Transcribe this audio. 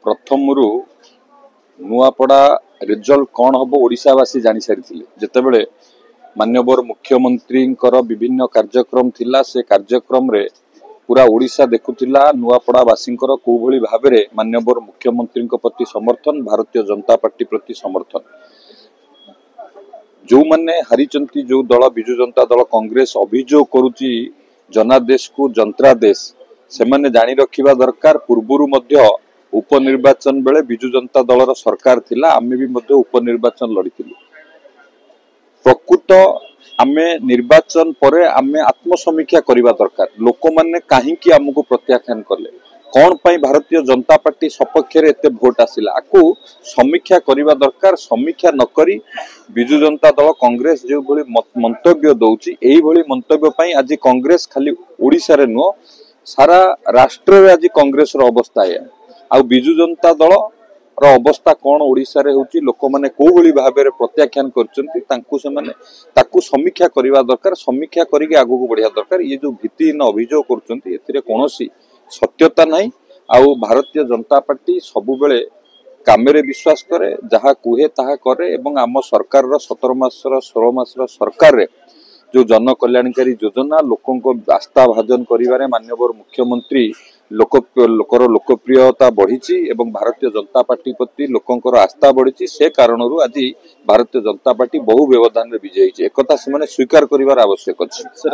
प्रथमरू Nuapada result कौन हम ओडिशावासी जानी सारी जितेबले माननीय मुख्यमंत्री विभिन्न कार्यक्रम थिला से कार्यक्रम रे पूरा ओडिशा देखुला नुआपड़ावासी कौ भाव में माननीय मुख्यमंत्री प्रति समर्थन भारतीय जनता पार्टी प्रति समर्थन जो मैंने हारीचंती जो दल विजु जनता दल कांग्रेस अभियोग करुच्ची जनादेश को जंत्रादेश से मैंने जानी रखिबा दरकार। पूर्वरु मध्य उपनिर्वाचन बेले विजु जनता दलर सरकार थिला आमे भी मध्य उपनिर्वाचन लड़िथिलु। प्रकृत आमे निर्वाचन परे आमे आत्मसमीक्षा करिबा दरकार। लोक माने काहींकी आमको प्रत्याख्यान कले कौन पाई भारतीय जनता पार्टी सपक्ष रे एते भोट आसिला आकु समीक्षा करिबा दरकार। समीक्षा नकरी विजु जनता दल कांग्रेस जो भली मंतव्य दउची एही भली मंतव्य पाई आज कांग्रेस खाली ओडिसा रे नुह सारा राष्ट्र रे आज कांग्रेस रो अवस्था है। आ विजु जनता दल रो अवस्था कौन ओडिसा रे होची लोक माने को भली भाबे रे प्रत्याख्यान करचंती तांकु से माने ताकु समीक्षा करिबा दरकार। समीक्षा करिके आगु को बढ़िया दरकार। ये जो भित्तिहीन अभियोग करचंती एथिरे कोनोसी सत्यता नहीं। आउ भारतीय जनता पार्टी सबु बेले कामेरे विश्वास करे जहा कुहे ताहा करे एवं आम सरकार 17 मासर 16 मासर सरकार रे जो जन कल्याणकारी योजना लोकों को आस्था भाजन करिवारे माननीय मुख्यमंत्री लोकर लोकप्रियता बढ़ी एवं भारतीय जनता पार्टी प्रति लोकों आस्था बढ़ी से कारणरू आज भारतीय जनता पार्टी बहु व्यवधान रे विजयी एक स्वीकार करिवार आवश्यक अछि।